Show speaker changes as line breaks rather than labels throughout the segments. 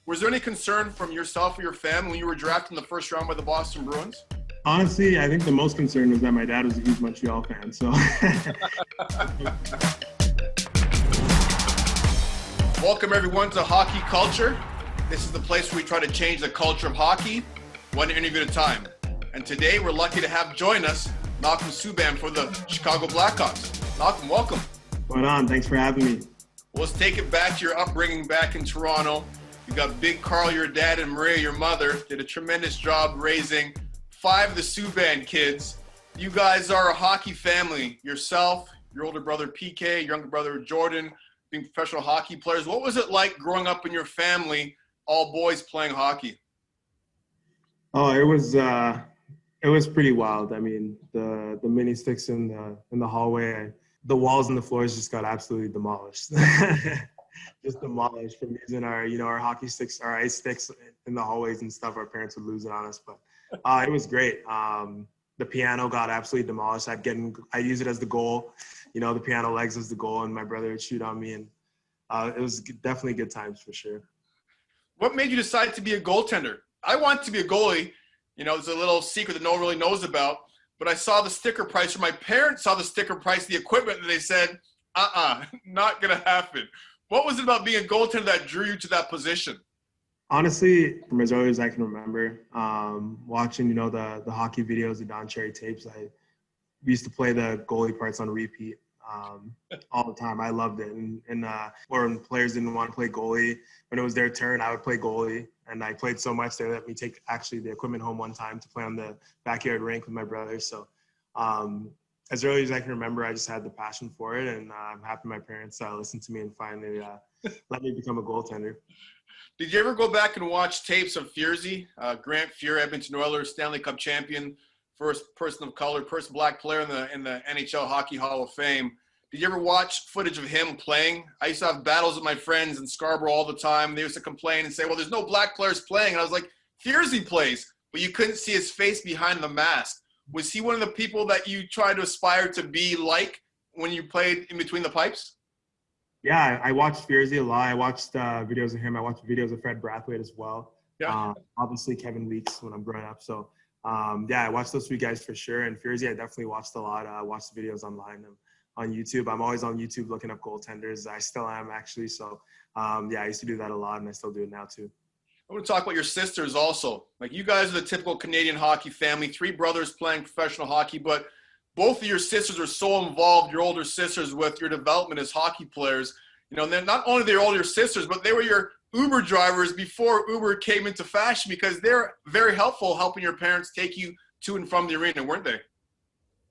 Was there any concern from yourself or your family when you were drafted in the first round by the Boston Bruins?
Honestly, I think the most concern was that my dad was a huge Montreal fan. So,
welcome everyone to Hockey Culture. This is the place where we try to change the culture of hockey, one interview at a time. And today we're lucky to have join us Malcolm Subban for the Chicago Blackhawks. Malcolm, welcome.
Right on. Thanks for having me.
Well, let's take it back to your upbringing back in Toronto. You got Big Carl, your dad, and Maria, your mother, did a tremendous job raising 5 of the Subban kids. You guys are a hockey family. Yourself, your older brother PK, your younger brother Jordan, being professional hockey players. What was it like growing up in your family, all boys playing hockey?
Oh, it was pretty wild. I mean, the mini sticks in the hallway, the walls and the floors just got absolutely demolished. Just demolished from using our hockey sticks, our ice sticks in the hallways and stuff. Our parents would lose it on us, but it was great. The piano got absolutely demolished. I'd use it as the goal, the piano legs as the goal, and my brother would shoot on me, and it was definitely good times for sure.
What made you decide to be a goaltender? I want to be a goalie. It's a little secret that no one really knows about, but I saw the sticker price, or my parents saw the sticker price, the equipment, and they said, not going to happen. What was it about being a goaltender that drew you to that position?
Honestly, from as early as I can remember, watching, the hockey videos, the Don Cherry tapes, we used to play the goalie parts on repeat all the time. I loved it. And or when players didn't want to play goalie, when it was their turn, I would play goalie. And I played so much, they let me take actually the equipment home one time to play on the backyard rink with my brother. So as early as I can remember, I just had the passion for it. And I'm happy my parents listened to me and finally let me become a goaltender.
Did you ever go back and watch tapes of Fuslie, Grant Fuhr, Edmonton Oilers, Stanley Cup champion, first person of color, first black player in the NHL Hockey Hall of Fame? Did you ever watch footage of him playing? I used to have battles with my friends in Scarborough all the time. They used to complain and say, well, there's no black players playing. And I was like, Fuslie plays, but you couldn't see his face behind the mask. Was he one of the people that you tried to aspire to be like when you played in between the pipes?
Yeah, I watched Fuslie a lot. I watched videos of him. I watched videos of Fred Brathwaite as well.
Yeah.
Obviously Kevin Weeks when I'm growing up. So, I watched those 3 guys for sure. And Fuslie, I definitely watched a lot. I watched the videos online on YouTube. I'm always on YouTube looking up goaltenders. I still am, actually. So, I used to do that a lot, and I still do it now too.
I want to talk about your sisters also. Like, you guys are the typical Canadian hockey family, 3 brothers playing professional hockey, but both of your sisters are so involved, your older sisters, with your development as hockey players. They're not only they're all your sisters, but they were your Uber drivers before Uber came into fashion, because they're very helpful helping your parents take you to and from the arena, weren't they?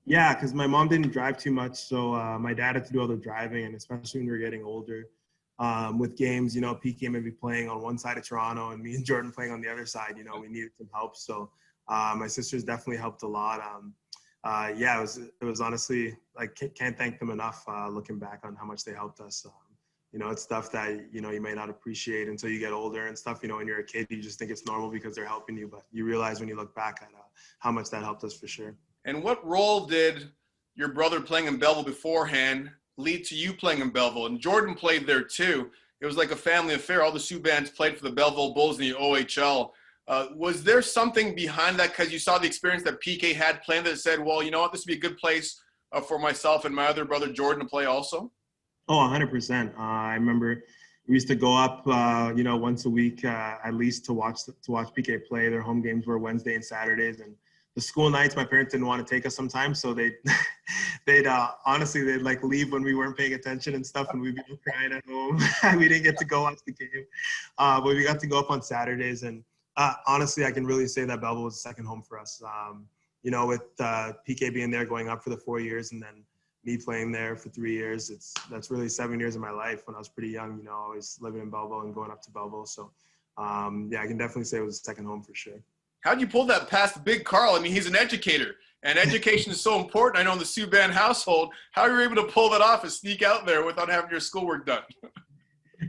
Yeah, because my mom didn't drive too much, so my dad had to do all the driving, and especially when we were getting older. With games, PK may be playing on one side of Toronto and me and Jordan playing on the other side, we needed some help. So my sisters definitely helped a lot. It was honestly, like, can't thank them enough looking back on how much they helped us. It's stuff that, you may not appreciate until you get older and stuff. When you're a kid, you just think it's normal because they're helping you, but you realize when you look back at how much that helped us for sure. And
what role did your brother playing in Belleville beforehand lead to you playing in Belleville? And Jordan played there too. It was like a family affair. All the Subbans played for the Belleville Bulls in the OHL. Was there something behind that, because you saw the experience that PK had playing, that said, well, you know what, this would be a good place for myself and my other brother Jordan to play also?
Oh, 100%. I remember we used to go up, once a week at least to watch PK play. Their home games were Wednesday and Saturdays, and the school nights, my parents didn't want to take us sometimes, so they'd like leave when we weren't paying attention and stuff, and we'd be crying at home. We didn't get to go watch the game, but we got to go up on Saturdays. And honestly, I can really say that Belleville was a second home for us. With PK being there, going up for the 4 years, and then me playing there for 3 years, that's really 7 years of my life when I was pretty young. Always living in Belleville and going up to Belleville. So I can definitely say it was a second home for sure.
How'd you pull that past Big Carl? I mean, he's an educator, and education is so important. I know in the Subban household, how are you able to pull that off and sneak out there without having your schoolwork done?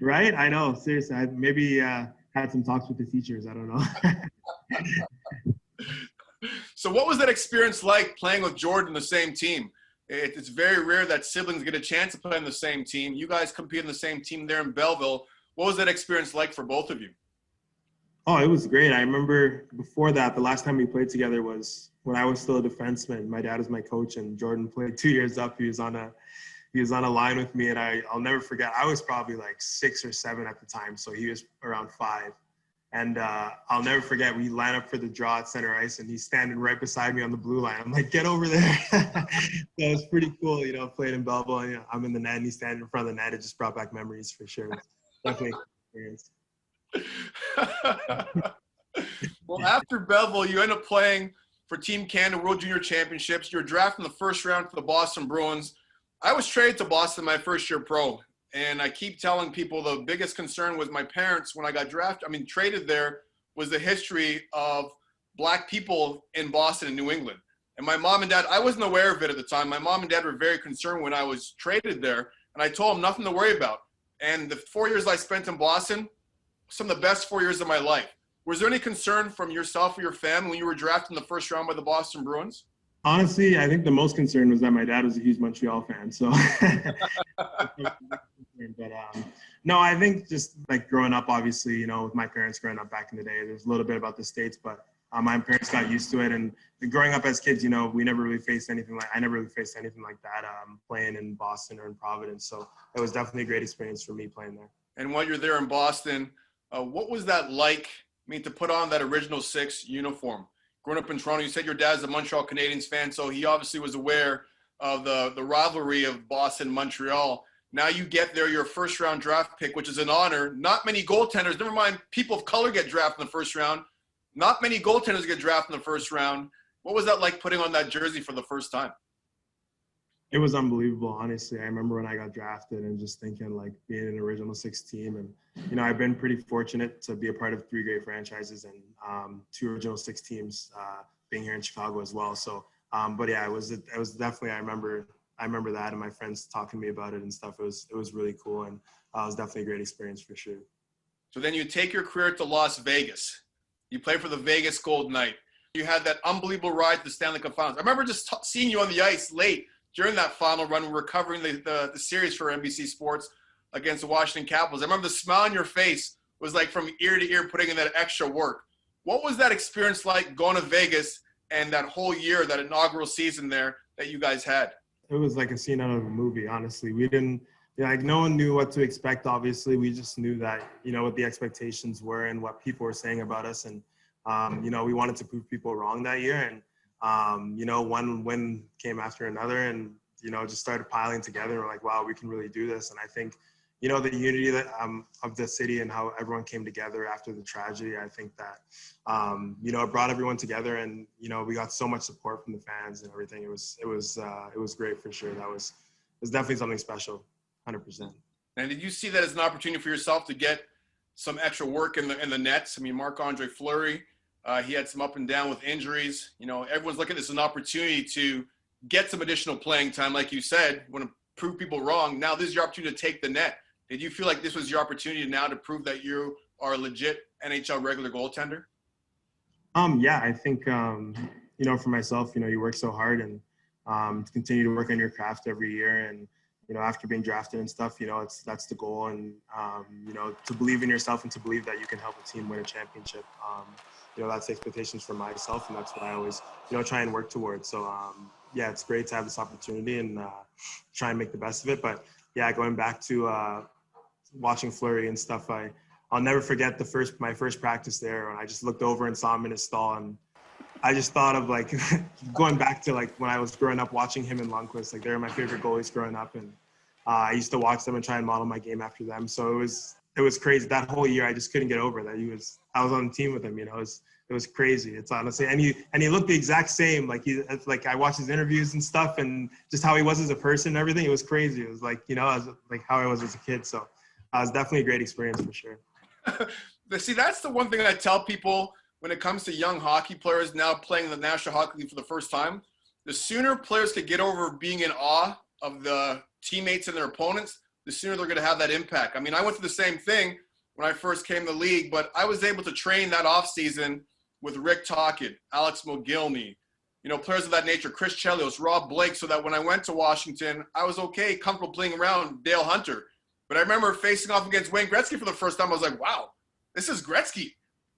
Right? I know. Seriously, I maybe had some talks with the teachers. I don't know.
So what was that experience like playing with Jordan in the same team? It's very rare that siblings get a chance to play on the same team. You guys compete on the same team there in Belleville. What was that experience like for both of you?
Oh, it was great. I remember before that, the last time we played together was when I was still a defenseman. My dad was my coach, and Jordan played 2 years up. He was on a line with me, and I'll never forget. I was probably like 6 or 7 at the time, so he was around 5. And I'll never forget, we line up for the draw at center ice, and he's standing right beside me on the blue line. I'm like, get over there. So it was pretty cool, playing in Belleville. And, I'm in the net, and he's standing in front of the net. It just brought back memories for sure. Definitely an experience.
Well, after Belleville, you end up playing for Team Canada World Junior Championships. You're drafted in the first round for the Boston Bruins. I was traded to Boston my first year pro, and I keep telling people the biggest concern was my parents when I got traded there, was the history of black people in Boston and New England. And my mom and dad, I wasn't aware of it at the time. My mom and dad were very concerned when I was traded there, and I told them nothing to worry about. And the 4 years I spent in Boston, some of the best 4 years of my life. Was there any concern from yourself or your family when you were drafted in the first round by the Boston Bruins?
Honestly, I think the most concern was that my dad was a huge Montreal fan. So, no, I think just like growing up, obviously, with my parents growing up back in the day, there's a little bit about the States, but my parents got used to it. And growing up as kids, we never really faced anything I never really faced anything like that playing in Boston or in Providence. So it was definitely a great experience for me playing there.
And while you're there in Boston, what was that like? To put on that original 6 uniform. Growing up in Toronto, you said your dad's a Montreal Canadiens fan, so he obviously was aware of the rivalry of Boston and Montreal. Now you get there, your first-round draft pick, which is an honor. Not many goaltenders, never mind people of color, get drafted in the first round. Not many goaltenders get drafted in the first round. What was that like putting on that jersey for the first time?
It was unbelievable, honestly. I remember when I got drafted and just thinking like being an original 6 team. And, I've been pretty fortunate to be a part of 3 great franchises and 2 original 6 teams being here in Chicago as well. So, but yeah, it was definitely, I remember that and my friends talking to me about it and stuff. It was really cool. And it was definitely a great experience for sure.
So then you take your career to Las Vegas. You play for the Vegas Golden Knights. You had that unbelievable ride to the Stanley Cup Finals. I remember just seeing you on the ice late during that final run. We were covering the series for NBC Sports against the Washington Capitals. I remember the smile on your face was like from ear to ear, putting in that extra work. What was that experience like going to Vegas and that whole year, that inaugural season there that you guys had?
It was like a scene out of a movie, honestly. We didn't, no one knew what to expect, obviously. We just knew that, what the expectations were and what people were saying about us. And, we wanted to prove people wrong that year. And, one win came after another and, just started piling together. We're like, wow, we can really do this. And I think, the unity that of the city and how everyone came together after the tragedy, I think that, it brought everyone together and, we got so much support from the fans and everything. It was great for sure. It was definitely something special, 100%.
And did you see that as an opportunity for yourself to get some extra work in the nets? Marc-Andre Fleury, he had some up and down with injuries. Everyone's looking at this as an opportunity to get some additional playing time. Like you said, you want to prove people wrong. Now this is your opportunity to take the net. Did you feel like this was your opportunity now to prove that you are a legit NHL regular goaltender?
Yeah, I think, for myself, you work so hard and to continue to work on your craft every year. And, after being drafted and stuff, that's the goal. And, to believe in yourself and to believe that you can help a team win a championship. That's the expectations for myself. And that's what I always, try and work towards. So, yeah, it's great to have this opportunity and try and make the best of it. But, yeah, going back to watching Fleury and stuff, I'll never forget my first practice there. And I just looked over and saw him in his stall. And I just thought of, like, going back to, like, when I was growing up watching him and Lundqvist. Like, they were my favorite goalies growing up. And I used to watch them and try and model my game after them. So it was crazy. That whole year, I just couldn't get over that. I was on the team with him, It was crazy. It's honestly, and he looked the exact same. Like I watched his interviews and stuff, and just how he was as a person and everything. It was crazy. It was like, like how I was as a kid. So it was definitely a great experience for sure.
See, that's the one thing I tell people when it comes to young hockey players now playing in the National Hockey League for the first time. The sooner players could get over being in awe of the teammates and their opponents, the sooner they're going to have that impact. I went through the same thing when I first came to the league, but I was able to train that offseason with Rick Tocchet, Alex Mogilny, players of that nature, Chris Chelios, Rob Blake, so that when I went to Washington, I was okay, comfortable playing around Dale Hunter. But I remember facing off against Wayne Gretzky for the first time. I was like, wow, this is Gretzky.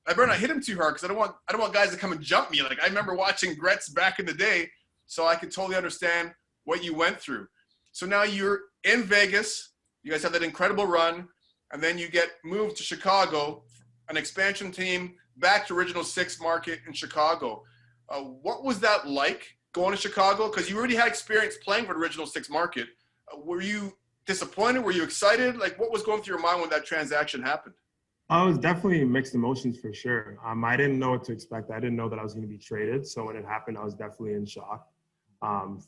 I better not hit him too hard because I don't want guys to come and jump me. Like I remember watching Gretz back in the day, so I could totally understand what you went through. So now you're in Vegas. You guys have that incredible run, and then you get moved to Chicago, an expansion team, back to Original Six market in Chicago. What was that like going to Chicago? Because you already had experience playing for the Original Six market. Were you disappointed? Were you excited? Like what was going through your mind when that transaction happened?
I was definitely mixed emotions for sure. I didn't know what to expect. I didn't know that I was going to be traded. So when it happened, I was definitely in shock.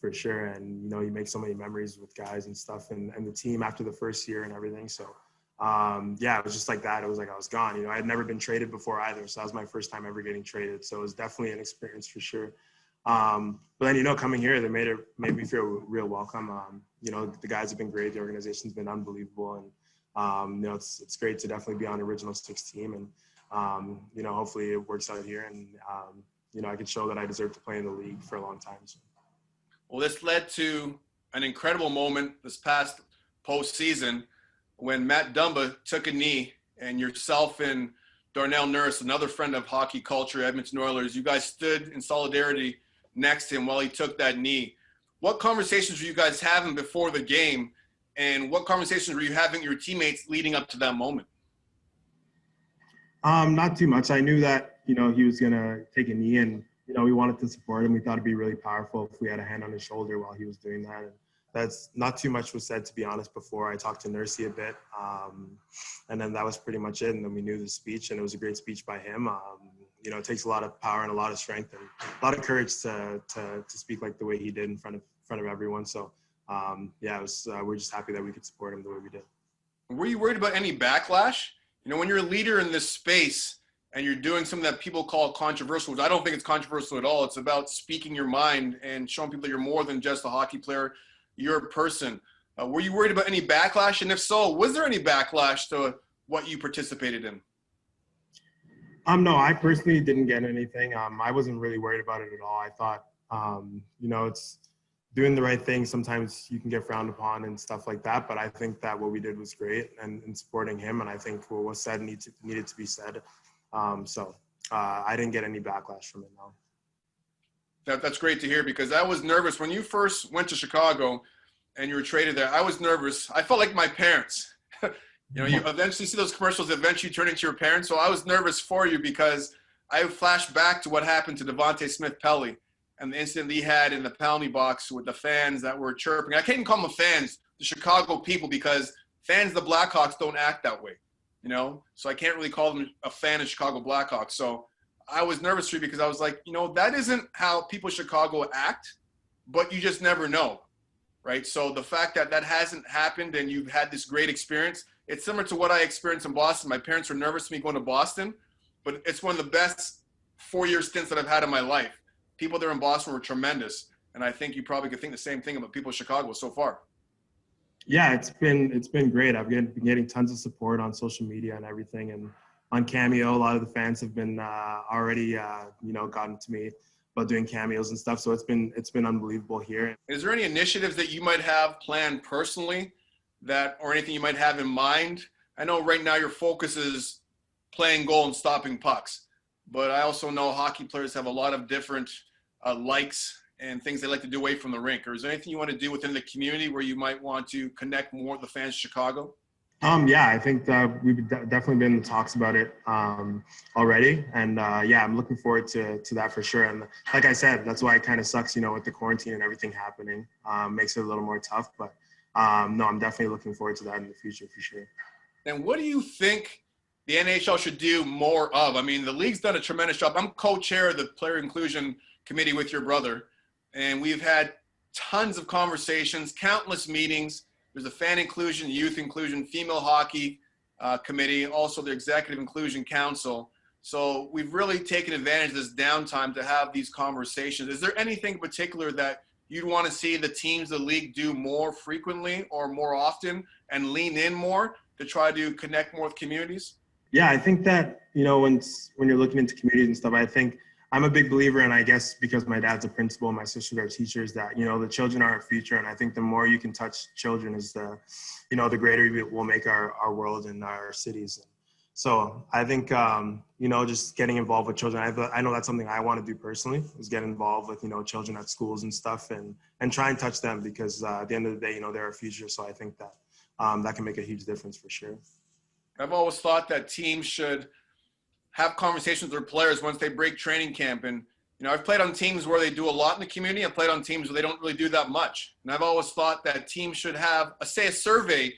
For sure. And, you know, you make so many memories with guys and stuff and the team after the first year and everything. So, yeah, it was just like that. It was like I was gone. You know, I had never been traded before either. So that was my first time ever getting traded. So it was definitely an experience for sure. But then, you know, coming here, they made me feel real welcome. You know, the guys have been great. The organization's been unbelievable. And, you know, it's great to definitely be on the Original Six team. And, you know, hopefully it works out here. And, you know, I could show that I deserve to play in the league for a long time. So.
Well, this led to an incredible moment this past postseason when Matt Dumba took a knee, and yourself and Darnell Nurse, another friend of hockey culture, Edmonton Oilers, you guys stood in solidarity next to him while he took that knee. What conversations were you guys having before the game, and what conversations were you having with your teammates leading up to that moment?
Not too much. I knew that, you know, he was going to take a knee, and you know, we wanted to support him. We thought it'd be really powerful if we had a hand on his shoulder while he was doing that. And that's not too much was said, to be honest, before. I talked to Nursey a bit. And then that was pretty much it. And then we knew the speech, and it was a great speech by him. You know, it takes a lot of power and a lot of strength and a lot of courage to speak like the way he did in front of everyone. So, yeah, we're just happy that we could support him the way we did.
Were you worried about any backlash? You know, when you're a leader in this space, and you're doing something that people call controversial, which I don't think it's controversial at all. It's about speaking your mind and showing people that you're more than just a hockey player. You're a person. Were you worried about any backlash? And if so, was there any backlash to what you participated in?
No, I personally didn't get anything. I wasn't really worried about it at all. I thought, you know, it's doing the right thing. Sometimes you can get frowned upon and stuff like that. But I think that what we did was great and supporting him. And I think what was said needed to be said. So I didn't get any backlash from it, no.
That's great to hear, because I was nervous when you first went to Chicago and you were traded there. I was nervous. I felt like my parents. You know, you eventually see those commercials that eventually turn into your parents. So I was nervous for you because I flashed back to what happened to Devontae Smith-Pelly and the incident he had in the penalty box with the fans that were chirping. I can't even call them fans, the Chicago people, because fans of the Blackhawks don't act that way. You know, so I can't really call them a fan of Chicago Blackhawks. So I was nervous for you because I was like, you know, that isn't how people in Chicago act, but you just never know, right? So the fact that that hasn't happened and you've had this great experience, it's similar to what I experienced in Boston. My parents were nervous for me going to Boston, but it's one of the best 4-year stints that I've had in my life. People there in Boston were tremendous, and I think you probably could think the same thing about people in Chicago so far.
Yeah, it's been great. I've been getting tons of support on social media and everything, and on Cameo, a lot of the fans have been already you know, gotten to me about doing cameos and stuff. So it's been unbelievable here.
Is there any initiatives that you might have planned personally, that or anything you might have in mind? I know right now your focus is playing goal and stopping pucks, but I also know hockey players have a lot of different likes and things they like to do away from the rink. Or is there anything you want to do within the community where you might want to connect more with the fans of Chicago?
Yeah, I think that we've definitely been in talks about it already. And yeah, I'm looking forward to that for sure. And like I said, that's why it kind of sucks, you know, with the quarantine and everything happening, makes it a little more tough. But no, I'm definitely looking forward to that in the future for sure.
And what do you think the NHL should do more of? I mean, the league's done a tremendous job. I'm co-chair of the Player Inclusion Committee with your brother, and we've had tons of conversations, countless meetings. There's a fan inclusion, youth inclusion, female hockey committee, also the Executive Inclusion Council. So we've really taken advantage of this downtime to have these conversations. Is there anything in particular that you'd want to see the teams of the league do more frequently or more often and lean in more to try to connect more with communities?
Yeah, I think that, you know, when you're looking into communities and stuff, I think I'm a big believer, and I guess because my dad's a principal and my sisters are teachers, that, you know, the children are our future. And I think the more you can touch children is the greater we'll make our world and our cities. And So I think, just getting involved with children, I know that's something I want to do personally, is get involved with, children at schools and stuff and try and touch them because at the end of the day, they're our future. So I think that that can make a huge difference for sure.
I've always thought that teams should have conversations with their players once they break training camp. And, I've played on teams where they do a lot in the community. I've played on teams where they don't really do that much. And I've always thought that teams should have, a survey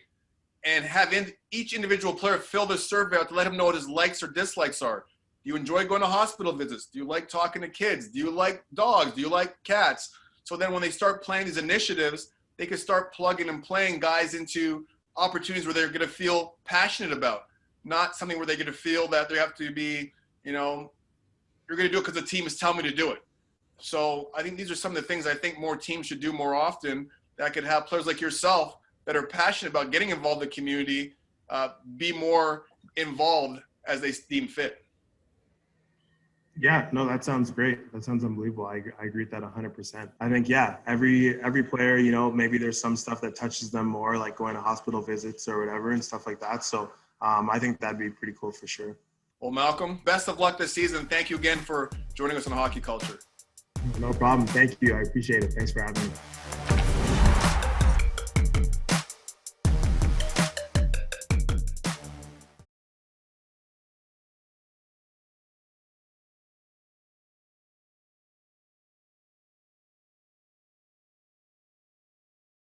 and have each individual player fill this survey out to let him know what his likes or dislikes are. Do you enjoy going to hospital visits? Do you like talking to kids? Do you like dogs? Do you like cats? So then when they start playing these initiatives, they can start plugging and playing guys into opportunities where they're going to feel passionate about, not something where they're going to feel that they have to be, you're going to do it because the team is telling me to do it. So I think these are some of the things I think more teams should do more often that could have players like yourself that are passionate about getting involved in the community, be more involved as they deem fit.
Yeah, no, that sounds great. That sounds unbelievable. I agree with that 100%. I think, every player, maybe there's some stuff that touches them more, like going to hospital visits or whatever and stuff like that. So I think that'd be pretty cool for sure.
Well, Malcolm, best of luck this season. Thank you again for joining us on Hockey Culture.
No problem. Thank you. I appreciate it. Thanks for having me.